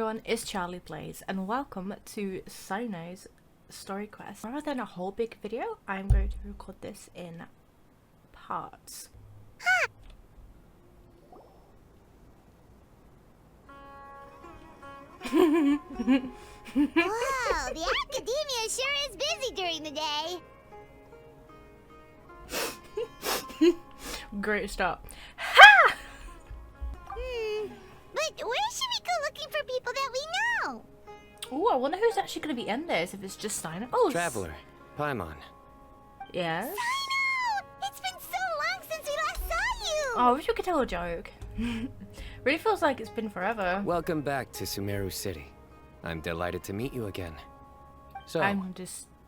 everyone, it's Charlie Plays and welcome to Cyno's story quest. Rather than a whole big video, I'm going to record this in parts. Whoa, the academia sure is busy during the day. Great start. But where should we go looking for people that we know? Oh, I wonder who's actually going to be in this, if it's just Cyno. Oh, Traveler, Paimon. Yes? Cyno! It's been so long since we last saw you! Oh, I wish we could tell a joke. Really feels like it's been forever. Welcome back to Sumeru City. I'm delighted to meet you again. So,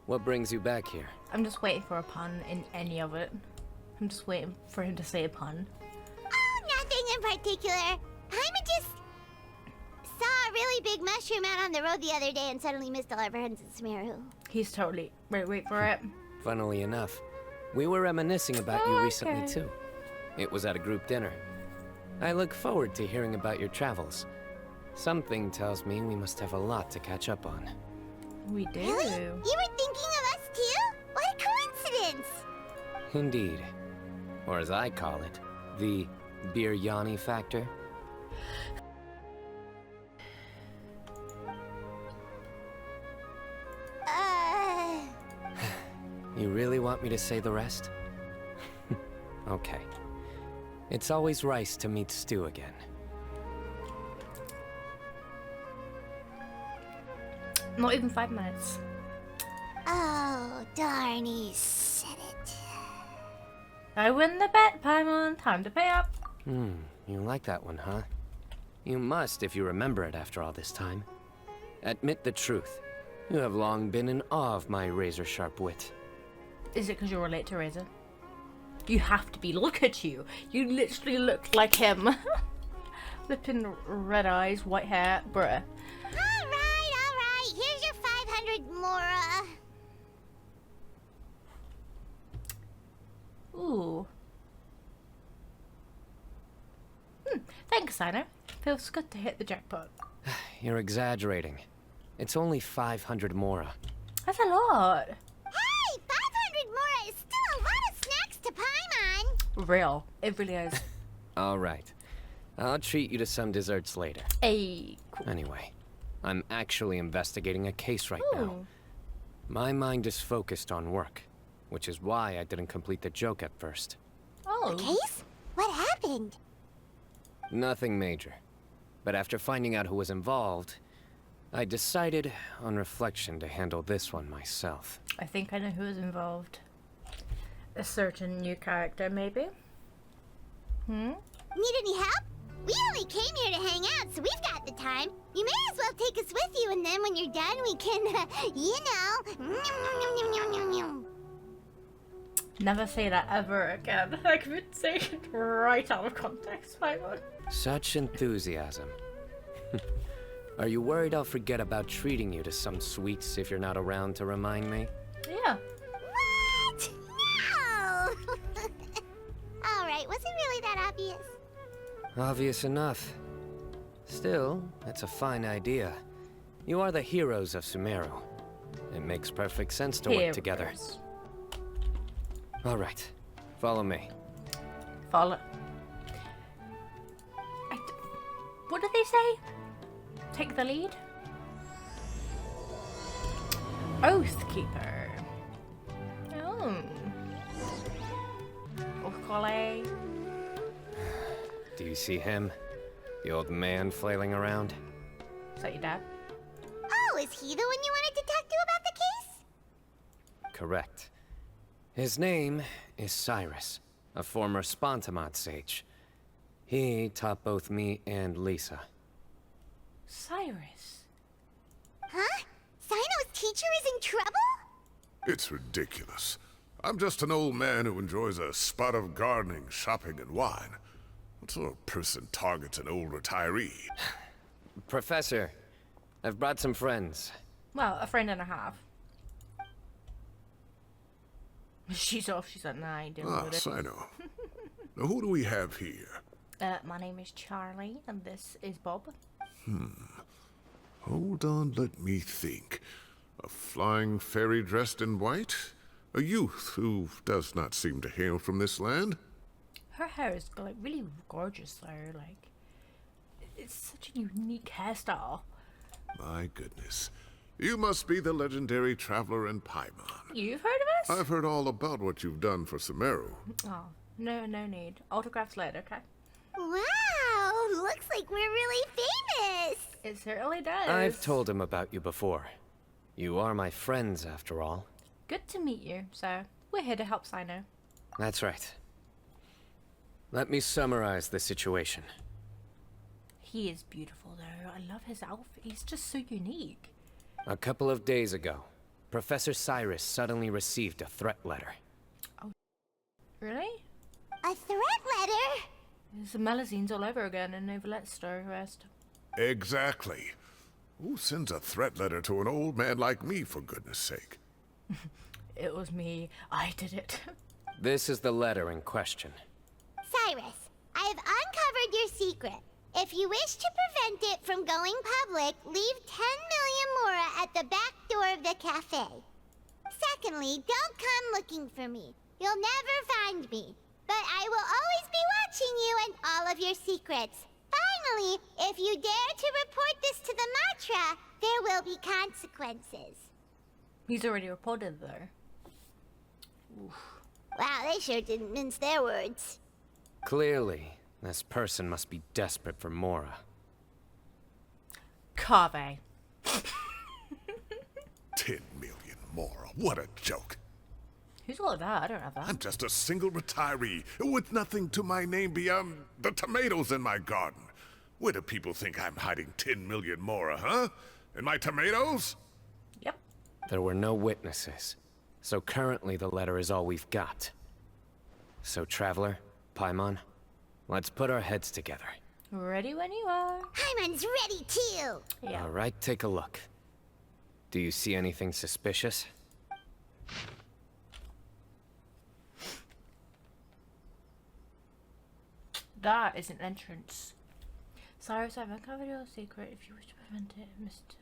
what brings you back here? I'm just waiting for a pun in any of it. I'm just waiting for him to say a pun. Oh, nothing in particular. Paimon just saw a really big mushroom out on the road the other day and suddenly missed all our friends in Sumeru. He's totally... Wait for it. Funnily enough, we were reminiscing about you recently too. It was at a group dinner. I look forward to hearing about your travels. Something tells me we must have a lot to catch up on. We do. Really? You were thinking of us too? What a coincidence! Indeed. Or as I call it, the biryani factor. You really want me to say the rest? Okay. It's always rice to meet stew again. Not even 5 minutes. Oh, darn, he said it. I win the bet, Paimon. Time to pay up. You like that one, huh? You must if you remember it after all this time. Admit the truth. You have long been in awe of my razor-sharp wit. Is it because you're related to Razor? You have to be. Look at you. You literally look like him. Flipping red eyes, white hair, bruh. Alright. Here's your 500 Mora. Ooh. Thanks, Cyno. Feels good to hit the jackpot. You're exaggerating. It's only 500 Mora. That's a lot. Hey, 500 Mora is still a lot of snacks to Paimon. Real. It really is. All right. I'll treat you to some desserts later. Hey, cool. Anyway, I'm actually investigating a case right now. My mind is focused on work, which is why I didn't complete the joke at first. Oh. A case? What happened? Nothing major. But after finding out who was involved, I decided, on reflection, to handle this one myself. I think I know who is involved. A certain new character, maybe? Need any help? We only came here to hang out, so we've got the time. You may as well take us with you, and then when you're done, we can, Never say that ever again. I could say it right out of context, Paimon. Such enthusiasm. Are you worried I'll forget about treating you to some sweets if you're not around to remind me? Yeah. What? No! Alright, was it really that obvious? Obvious enough. Still, it's a fine idea. You are the heroes of Sumeru. It makes perfect sense to work together. All right, follow me. Follow. What did they say? Take the lead? Oathkeeper. Oh. Okay. Do you see him? The old man flailing around? Is that your dad? Oh, is he the one you wanted to talk to about the case? Correct. His name is Cyrus, a former Spontamod sage. He taught both me and Lisa. Cyrus. Huh? Cyno's teacher is in trouble? It's ridiculous. I'm just an old man who enjoys a spot of gardening, shopping, and wine. What sort of person targets an old retiree? Professor, I've brought some friends. Well, a friend and a half. She's off. She's like, nah, I ain't dealing with it. Cyno. Now, who do we have here? My name is Charlie, and this is Bob. Hold on, let me think. A flying fairy dressed in white? A youth who does not seem to hail from this land? Her hair is like really gorgeous though, like it's such a unique hairstyle. My goodness. You must be the legendary traveler in Paimon. You've heard of us? I've heard all about what you've done for Sumeru. Oh, no need. Autographs later, okay? Wow, looks like we're really famous. It certainly does. I've told him about you before. You are my friends, after all. Good to meet you, so we're here to help Cyno. That's right. Let me summarize the situation. He is beautiful though. I love his outfit. He's just so unique. A couple of days ago, Professor Cyrus suddenly received a threat letter. Really? A threat letter? There's the Melazines all over again and over Leicester rest. Exactly. Who sends a threat letter to an old man like me, for goodness sake? It was me. I did it. This is the letter in question. Cyrus, I have uncovered your secret. If you wish to prevent it from going public, leave 10 million mora at the back door of the cafe. Secondly, don't come looking for me. You'll never find me. But I will always be watching you and all of your secrets. Finally, if you dare to report this to the Matra, there will be consequences. He's already reported though. Oof. Wow, they sure didn't mince their words. Clearly, this person must be desperate for Mora. Cave. 10 million more. What a joke. Who's all of that? I don't have that. I'm just a single retiree with nothing to my name beyond the tomatoes in my garden. Where do people think I'm hiding 10 million more, huh? In my tomatoes? Yep. There were no witnesses, so currently the letter is all we've got. So, Traveler, Paimon, let's put our heads together. Ready when you are. Hyman's ready too. Yeah. All right, take a look. Do you see anything suspicious? That is an entrance. Cyrus, I've uncovered your secret. If you wish to prevent it, Mr.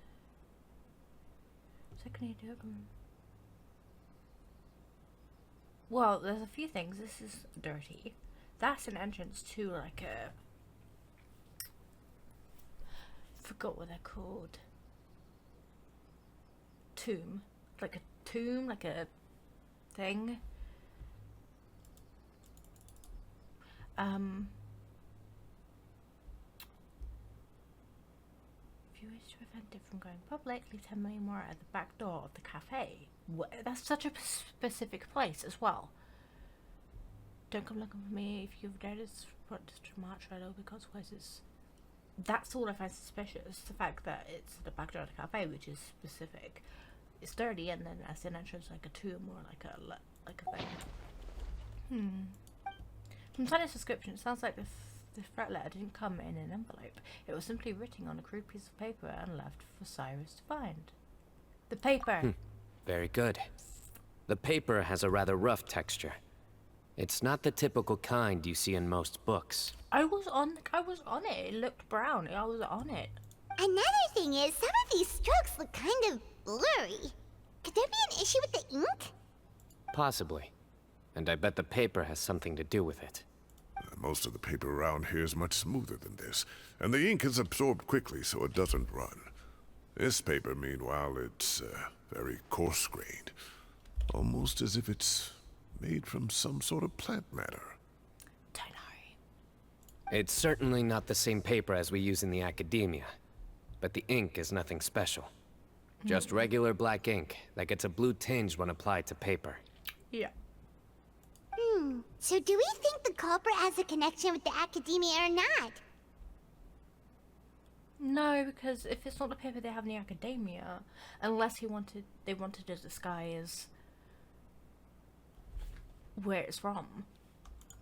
Secondly, well, there's a few things. This is dirty. That's an entrance to like a... forgot what they're called. Tomb. Like a tomb, like a thing. If you wish to prevent it from going public, leave 10 million more at the back door of the cafe. That's such a specific place as well. Don't come looking for me if you've noticed what to march right over consequences. That's all I find suspicious. The fact that it's the back door of the cafe, which is specific. It's dirty, and then as an entrance, like a tomb or like a thing. From Cyno's description, it sounds like the threat letter didn't come in an envelope. It was simply written on a crude piece of paper and left for Cyrus to find. The paper. Very good. The paper has a rather rough texture. It's not the typical kind you see in most books. I was on it. It looked brown. I was on it. Another thing is, some of these strokes look kind of blurry. Could there be an issue with the ink? Possibly. And I bet the paper has something to do with it. Most of the paper around here is much smoother than this, and the ink is absorbed quickly so it doesn't run. This paper, meanwhile, it's very coarse-grained. Almost as if it's made from some sort of plant matter. Don't know. It's certainly not the same paper as we use in the academia, but the ink is nothing special. Just regular black ink that gets a blue tinge when applied to paper. Yeah. So do we think the culprit has a connection with the academia or not? No, because if it's not the paper they have in the academia, unless they wanted to disguise where it's from.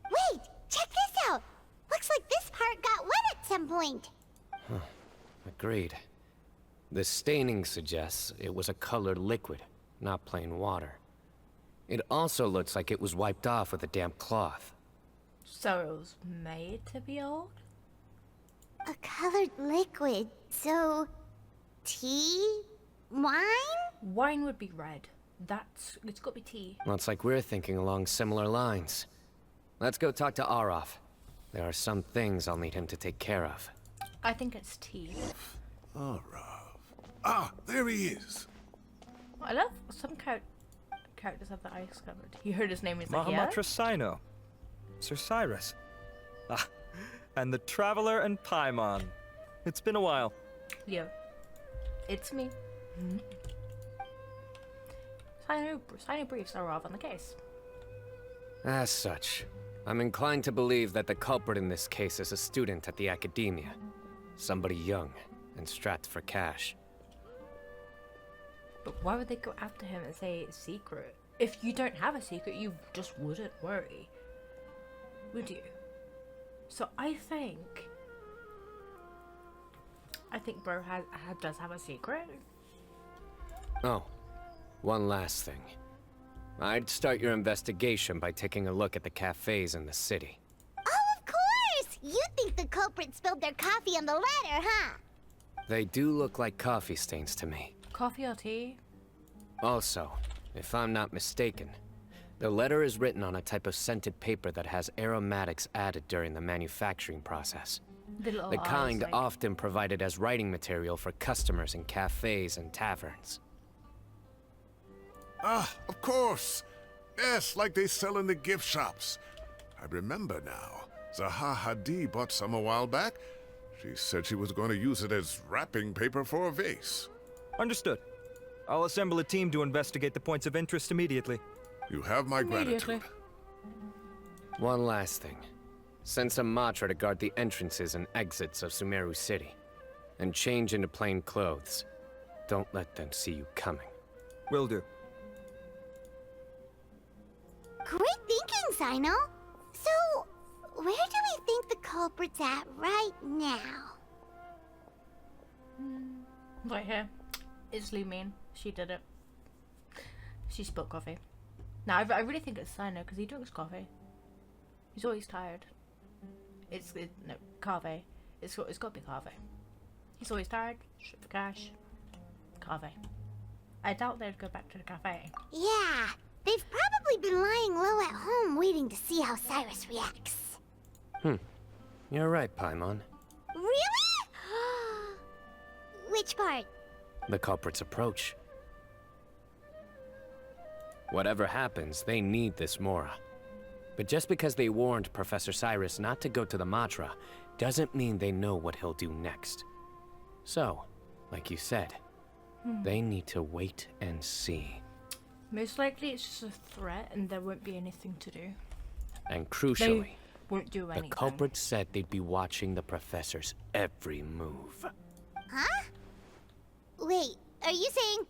Wait, check this out! Looks like this part got wet at some point. Agreed. The staining suggests it was a colored liquid, not plain water. It also looks like it was wiped off with a damp cloth. So it was made to be old? A colored liquid, so... Tea? Wine? Wine would be red. It's got to be tea. Looks like we're thinking along similar lines. Let's go talk to Arov. There are some things I'll need him to take care of. I think it's tea. Arov. Ah, there he is. I love some characters have the eyes covered. You heard his name, he's like, yeah? Mahamatra Cyno. Sir Cyrus. Ah, and the Traveler and Paimon. It's been a while. Yo. It's me. Cyno briefs Arov on the case. As such, I'm inclined to believe that the culprit in this case is a student at the academia. Somebody young and strapped for cash. But why would they go after him and say it's secret? If you don't have a secret, you just wouldn't worry. Would you? So I think bro does have a secret. Oh, one last thing. I'd start your investigation by taking a look at the cafes in the city. Oh, of course! You think the culprit spilled their coffee on the ladder, huh? They do look like coffee stains to me. Coffee or tea? Also, if I'm not mistaken, the letter is written on a type of scented paper that has aromatics added during the manufacturing process. The kind often provided as writing material for customers in cafes and taverns. Ah, of course. Yes, like they sell in the gift shops. I remember now. Zaha Hadid bought some a while back. She said she was going to use it as wrapping paper for a vase. Understood. I'll assemble a team to investigate the points of interest immediately. You have my gratitude. One last thing. Send some Matra to guard the entrances and exits of Sumeru City. And change into plain clothes. Don't let them see you coming. Will do. Great thinking, Cyno. So, where do we think the culprit's at right now? Right here. It's Lumine. She did it. She spilled coffee. Now, I really think it's Cyno because he drinks coffee. He's always tired. No, Carve. It's got to be Carve. He's always tired. Shit for cash. Carve. I doubt they'd go back to the cafe. Yeah, they've probably been lying low at home waiting to see how Cyrus reacts. You're right, Paimon. Really? Which part? The culprit's approach. Whatever happens, they need this Mora. But just because they warned Professor Cyrus not to go to the Matra, doesn't mean they know what he'll do next. So, like you said, they need to wait and see. Most likely it's just a threat and there won't be anything to do. And crucially, They won't do anything. the culprit said they'd be watching the professor's every move. Huh? Wait, are you saying...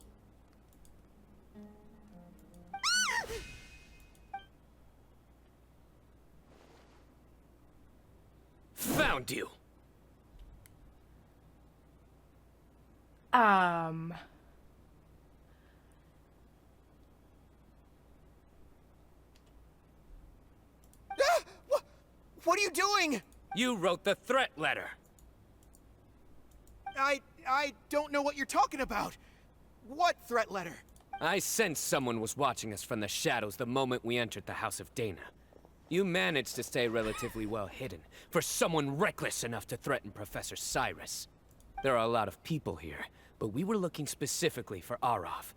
Found you! What are you doing? You wrote the threat letter! I don't know what you're talking about. What threat letter? I sensed someone was watching us from the shadows the moment we entered the House of Dana. You managed to stay relatively well hidden for someone reckless enough to threaten Professor Cyrus. There are a lot of people here, but we were looking specifically for Arov.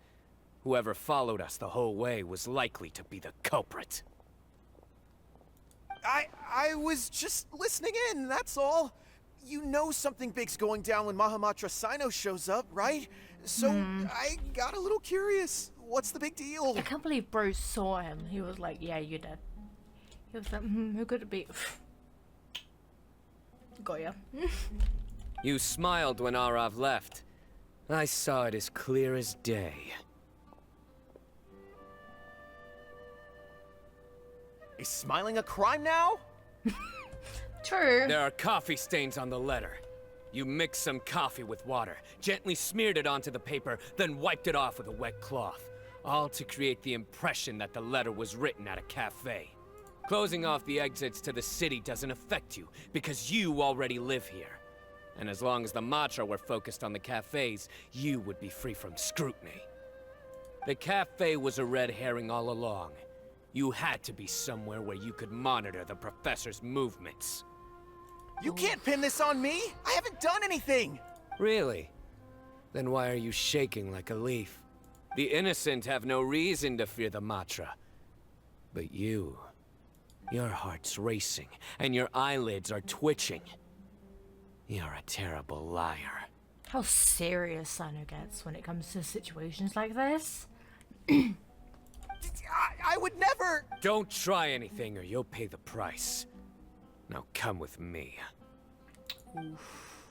Whoever followed us the whole way was likely to be the culprit. I was just listening in, that's all. You know something big's going down when Mahamatra Cyno shows up, right? So I got a little curious. What's the big deal? I can't believe bro saw him. He was like, yeah, you're dead. He was like, who could it be? Got ya. You smiled when Arov left. I saw it as clear as day. Is smiling a crime now? True. There are coffee stains on the letter. You mixed some coffee with water, gently smeared it onto the paper, then wiped it off with a wet cloth. All to create the impression that the letter was written at a cafe. Closing off the exits to the city doesn't affect you, because you already live here. And as long as the Matra were focused on the cafes, you would be free from scrutiny. The cafe was a red herring all along. You had to be somewhere where you could monitor the professor's movements. You can't pin this on me! I haven't done anything! Really? Then why are you shaking like a leaf? The innocent have no reason to fear the Matra. But you... your heart's racing, and your eyelids are twitching. You're a terrible liar. How serious Cyno gets when it comes to situations like this. I would never... Don't try anything or you'll pay the price. Now come with me. Oof.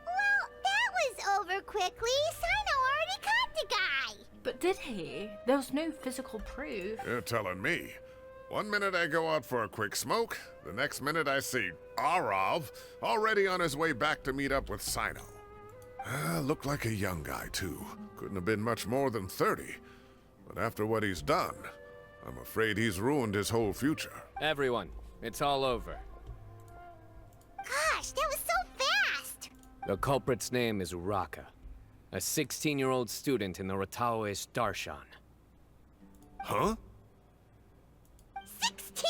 Well, that was over quickly. Cyno already caught the guy. But did he? There was no physical proof. You're telling me. One minute I go out for a quick smoke, the next minute I see Arav already on his way back to meet up with Cyno. Looked like a young guy, too. Couldn't have been much more than 30. But after what he's done, I'm afraid he's ruined his whole future. Everyone, it's all over. Gosh, that was so fast. The culprit's name is Uraka, a 16-year-old student in the Rataoish Darshan. Huh? 16?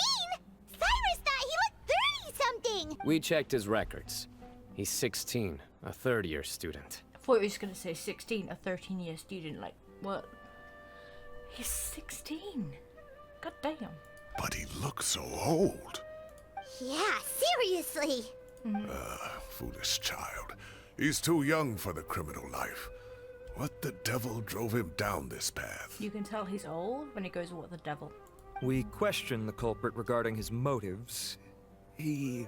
Cyrus thought he looked 30-something. We checked his records. He's 16, a third-year student. I thought he was going to say 16, a 13-year student. Like, what? He's 16. God damn. But he looks so old. Yeah, seriously. Foolish child. He's too young for the criminal life. What the devil drove him down this path? You can tell he's old when he goes, what the devil? We questioned the culprit regarding his motives. He...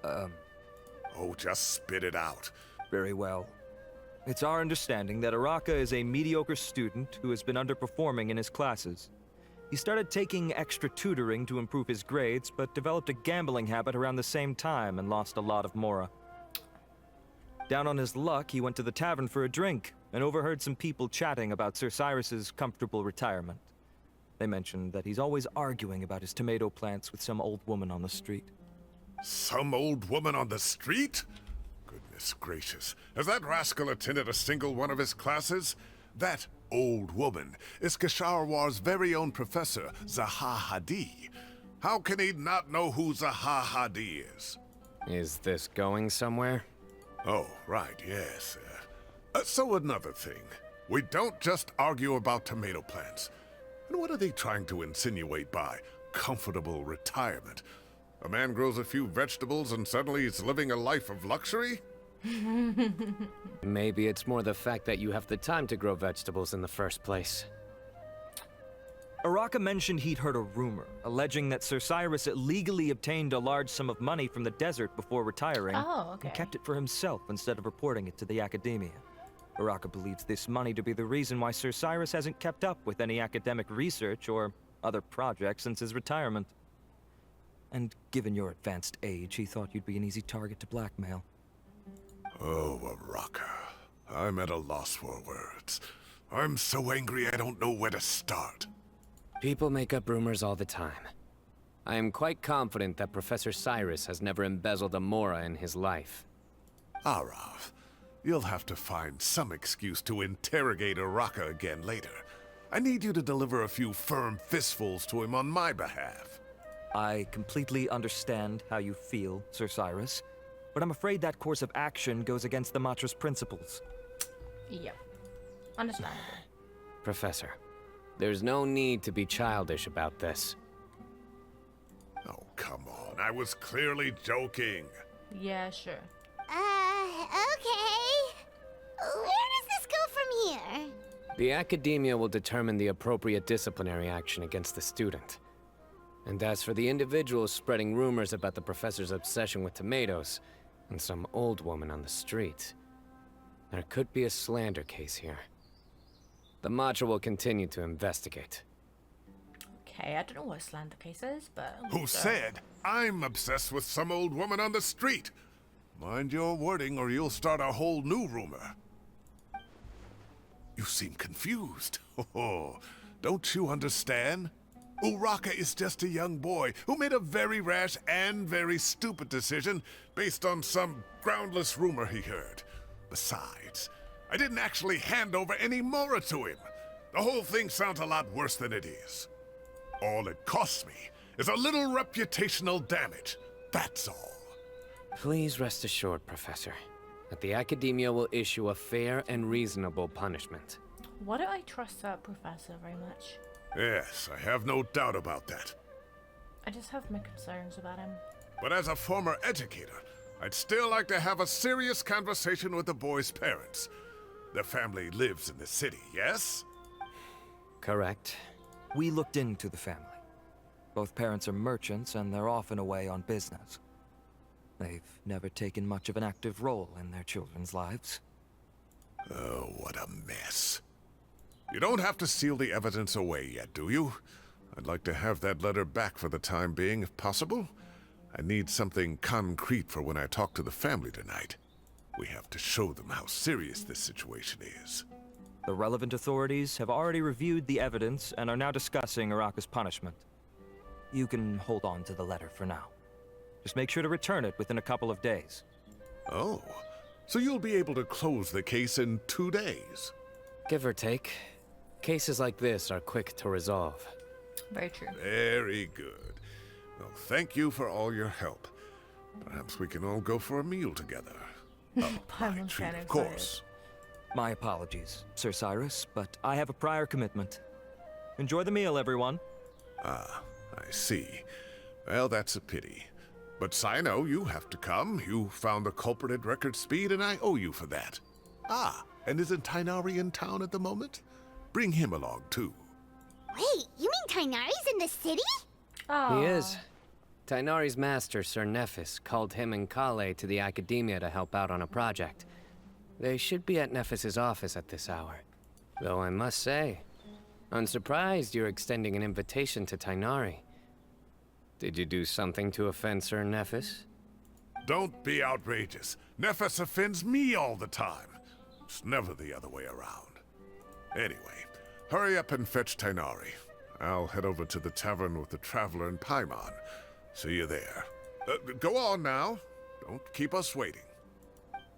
Oh, just spit it out. very well. It's our understanding that Araka is a mediocre student who has been underperforming in his classes. He started taking extra tutoring to improve his grades, but developed a gambling habit around the same time and lost a lot of mora. Down on his luck, he went to the tavern for a drink and overheard some people chatting about Sir Cyrus's comfortable retirement. They mentioned that he's always arguing about his tomato plants with some old woman on the street. Some old woman on the street? Goodness gracious. Has that rascal attended a single one of his classes? That old woman is Kasharwar's very own professor, Zaha Hadi. How can he not know who Zaha Hadi is? Is this going somewhere? Oh, right, yes. So another thing. We don't just argue about tomato plants. And what are they trying to insinuate by comfortable retirement? A man grows a few vegetables and suddenly he's living a life of luxury? Maybe it's more the fact that you have the time to grow vegetables in the first place. Araka mentioned he'd heard a rumor, alleging that Sir Cyrus illegally obtained a large sum of money from the desert before retiring, Oh, okay. and kept it for himself instead of reporting it to the academia. Araka believes this money to be the reason why Sir Cyrus hasn't kept up with any academic research or other projects since his retirement. And given your advanced age, he thought you'd be an easy target to blackmail. Oh, Araka. I'm at a loss for words. I'm so angry I don't know where to start. People make up rumors all the time. I am quite confident that Professor Cyrus has never embezzled a mora in his life. Arav, you'll have to find some excuse to interrogate Araka again later. I need you to deliver a few firm fistfuls to him on my behalf. I completely understand how you feel, Sir Cyrus, but I'm afraid that course of action goes against the Matra's principles. Yep. Understandable. Professor, there's no need to be childish about this. Oh, come on. I was clearly joking. Yeah, sure. Okay. Where does this go from here? The academia will determine the appropriate disciplinary action against the student. And as for the individuals spreading rumors about the professor's obsession with tomatoes and some old woman on the street, there could be a slander case here. The Matra will continue to investigate. Okay, I don't know what a slander case is, but... Who said I'm obsessed with some old woman on the street? Mind your wording or you'll start a whole new rumor. You seem confused. Oh, don't you understand? Uraka is just a young boy who made a very rash and very stupid decision based on some groundless rumor he heard. Besides, I didn't actually hand over any Mora to him. The whole thing sounds a lot worse than it is. All it costs me is a little reputational damage. That's all. Please rest assured, Professor, that the Academia will issue a fair and reasonable punishment. Why don't I trust that professor very much? Yes, I have no doubt about that. I just have my concerns about him. But as a former educator, I'd still like to have a serious conversation with the boy's parents. Their family lives in the city, yes? Correct. We looked into the family. Both parents are merchants, and they're often away on business. They've never taken much of an active role in their children's lives. Oh, what a mess. You don't have to seal the evidence away yet, do you? I'd like to have that letter back for the time being, if possible. I need something concrete for when I talk to the family tonight. We have to show them how serious this situation is. The relevant authorities have already reviewed the evidence and are now discussing Uraka's punishment. You can hold on to the letter for now. Just make sure to return it within a couple of days. Oh, so you'll be able to close the case in 2 days? Give or take. Cases like this are quick to resolve. Very true. Very good. Well, thank you for all your help. Perhaps we can all go for a meal together. Oh, my Paimon's treat, kind of of course. My apologies, Sir Cyrus, but I have a prior commitment. Enjoy the meal, everyone. Ah, I see. Well, that's a pity. But Cyno, you have to come. You found the culprit at record speed, and I owe you for that. Ah, and isn't Tighnari in town at the moment? Bring him along, too. Wait, you mean Tighnari's in the city? Oh. He is. Tighnari's master, Sir Nephis, called him and Kale to the Academia to help out on a project. They should be at Nephis's office at this hour. Though I must say, I'm surprised you're extending an invitation to Tighnari. Did you do something to offend Sir Nephis? Don't be outrageous. Nephis offends me all the time. It's never the other way around. Anyway, hurry up and fetch Tighnari. I'll head over to the tavern with the Traveler and Paimon. See you there. Go on now. Don't keep us waiting.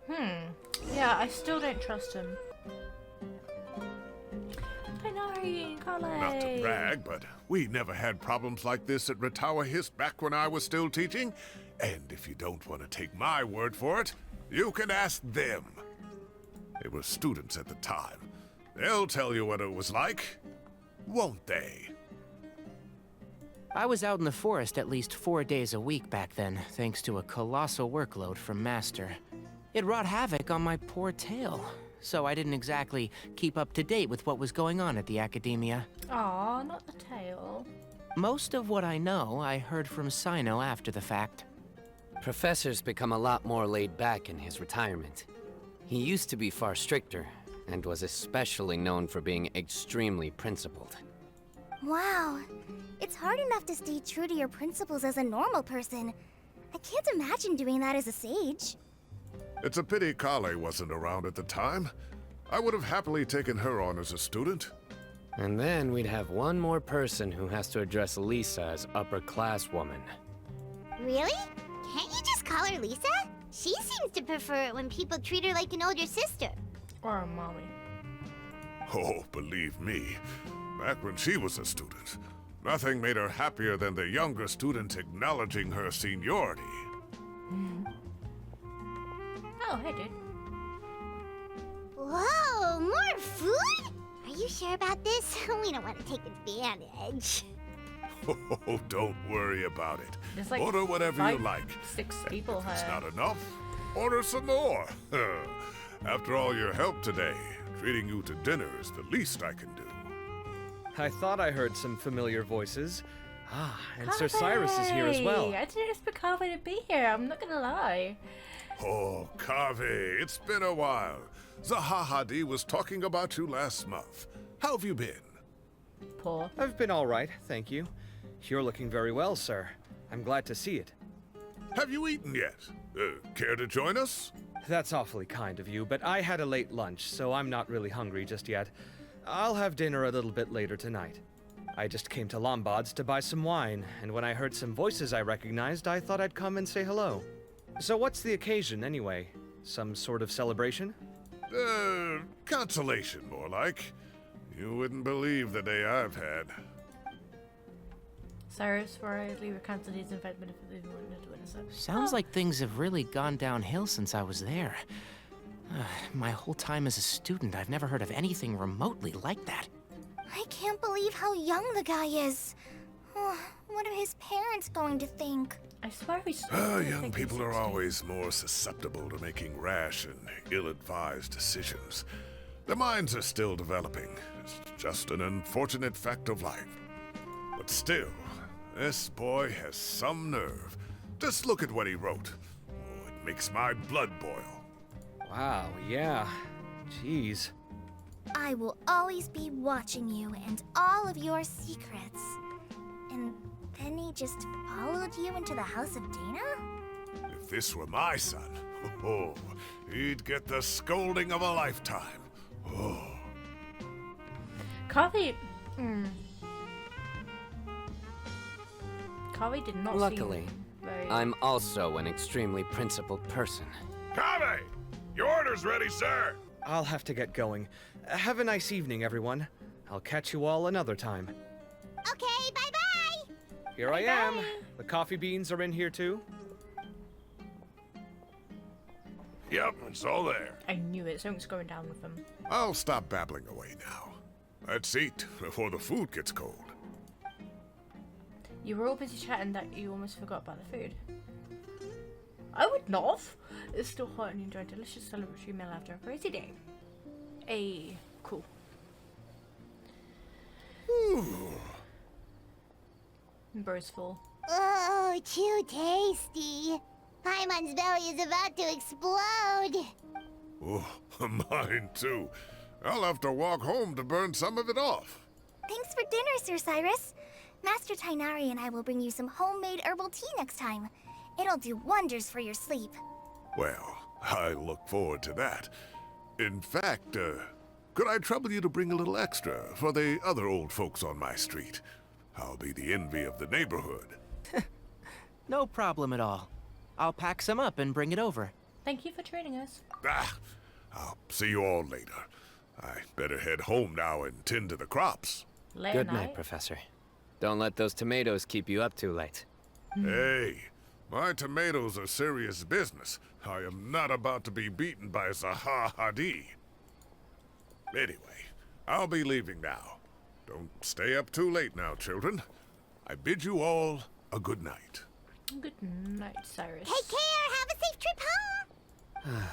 Yeah, I still don't trust him. Tighnari, Kale. Not to brag, but we never had problems like this at Ratawa Hist back when I was still teaching. And if you don't want to take my word for it, you can ask them. They were students at the time. They'll tell you what it was like, won't they? I was out in the forest at least 4 days a week back then, thanks to a colossal workload from Master. It wrought havoc on my poor tail, so I didn't exactly keep up to date with what was going on at the Academia. Aw, not the tail. Most of what I know, I heard from Cyno after the fact. Professor's become a lot more laid back in his retirement. He used to be far stricter, and was especially known for being extremely principled. Wow. It's hard enough to stay true to your principles as a normal person. I can't imagine doing that as a sage. It's a pity Kale wasn't around at the time. I would have happily taken her on as a student. And then we'd have one more person who has to address Lisa as upper-class woman. Really? Can't you just call her Lisa? She seems to prefer it when people treat her like an older sister. Or a mommy. Oh, believe me, back when she was a student, nothing made her happier than the younger students acknowledging her seniority. Oh, hey, dude. Whoa, more food? Are you sure about this? We don't want to take advantage. Oh, don't worry about it. There's like Order whatever you like. 6 people If it's here. not enough, order some more. After all your help today, treating you to dinner is the least I can do. I thought I heard some familiar voices. Ah, and Sir Cyrus is here as well. I didn't expect Kaveh to be here, I'm not gonna lie. Oh, Kaveh, it's been a while. Zahahadi was talking about you last month. How have you been? Poor. I've been all right, thank you. You're looking very well, sir. I'm glad to see it. Have you eaten yet? Care to join us? That's awfully kind of you, but I had a late lunch, so I'm not really hungry just yet. I'll have dinner a little bit later tonight. I just came to Lombard's to buy some wine, and when I heard some voices I recognized, I thought I'd come and say hello. So what's the occasion, anyway? Some sort of celebration? Consolation, more like. You wouldn't believe the day I've had. Cyrus worriedly recounted his investment if they wanted to witness it. Sounds like things have really gone downhill since I was there. My whole time as a student, I've never heard of anything remotely like that. I can't believe how young the guy is. Oh, what are his parents going to think? I swear he's Young people are always more susceptible to making rash and ill-advised decisions. Their minds are still developing. It's just an unfortunate fact of life. But still, this boy has some nerve. Just look at what he wrote. Oh, it makes my blood boil. Wow, yeah. Jeez. I will always be watching you and all of your secrets. And then he just followed you into the house of Dana? If this were my son, oh, he'd get the scolding of a lifetime. Oh. Carvey. Carvey did not Luckily, seem very... I'm also an extremely principled person. Kave! Your order's ready, sir! I'll have to get going. Have a nice evening, everyone. I'll catch you all another time. Okay, bye-bye! Here I am. The coffee beans are in here too. Yep, it's all there. I knew it. Something's going down with them. I'll stop babbling away now. Let's eat before the food gets cold. You were all busy chatting that you almost forgot about the food. I would not have. It's still hot and you enjoy a delicious celebratory meal after a crazy day. Cool. Bro's full. Oh, too tasty. Paimon's belly is about to explode. Oh, mine too. I'll have to walk home to burn some of it off. Thanks for dinner, Sir Cyrus. Master Tainari and I will bring you some homemade herbal tea next time. It'll do wonders for your sleep. Well, I look forward to that. In fact, could I trouble you to bring a little extra for the other old folks on my street? I'll be the envy of the neighborhood. No problem at all. I'll pack some up and bring it over. Thank you for treating us. I'll see you all later. I better head home now and tend to the crops. Late Good night. night, Professor. Don't let those tomatoes keep you up too late. Hey, my tomatoes are serious business. I am not about to be beaten by Zaha Hadid. Anyway, I'll be leaving now. Don't stay up too late now, children. I bid you all a good night. Good night, Cyrus. Take care. Have a safe trip home.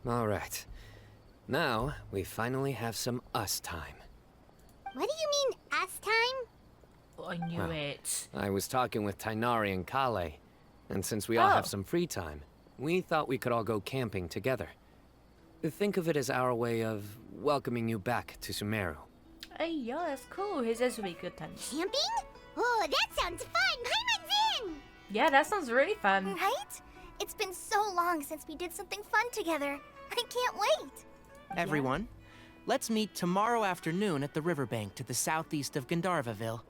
All right. Now, we finally have some us time. What do you mean, us time? Oh, I knew Well, it. I was talking with Tainari and Kale, and since we all have some free time, we thought we could all go camping together. Think of it as our way of welcoming you back to Sumeru. Hey, yeah, that's cool. His will be good then. Camping? Oh, that sounds fun. Paimon's in. Yeah, that sounds really fun. Right? It's been so long since we did something fun together. I can't wait. Everyone, let's meet tomorrow afternoon at the riverbank to the southeast of Gandharvaville.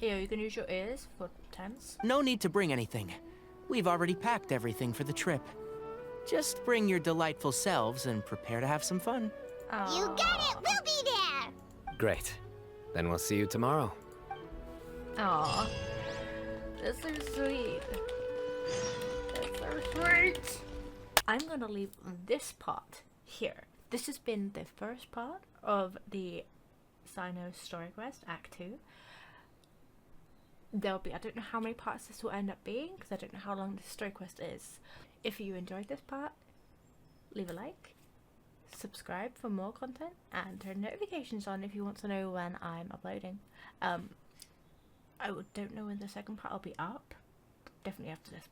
Yeah, you can use your ears for tense. No need to bring anything. We've already packed everything for the trip. Just bring your delightful selves and prepare to have some fun. You got it. We'll be there. Great. Then we'll see you tomorrow. Aw. That's so sweet. That's so sweet. I'm gonna leave this part here. This has been the first part of the Cyno Story Quest Act 2. There'll be, I don't know how many parts this will end up being, because I don't know how long this story quest is. If you enjoyed this part, leave a like, subscribe for more content, and turn notifications on if you want to know when I'm uploading. Don't know when the second part will be up. Definitely after this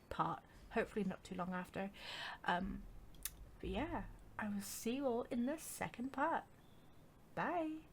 part. Hopefully not too long after. But yeah, I will see you all in the second part. Bye!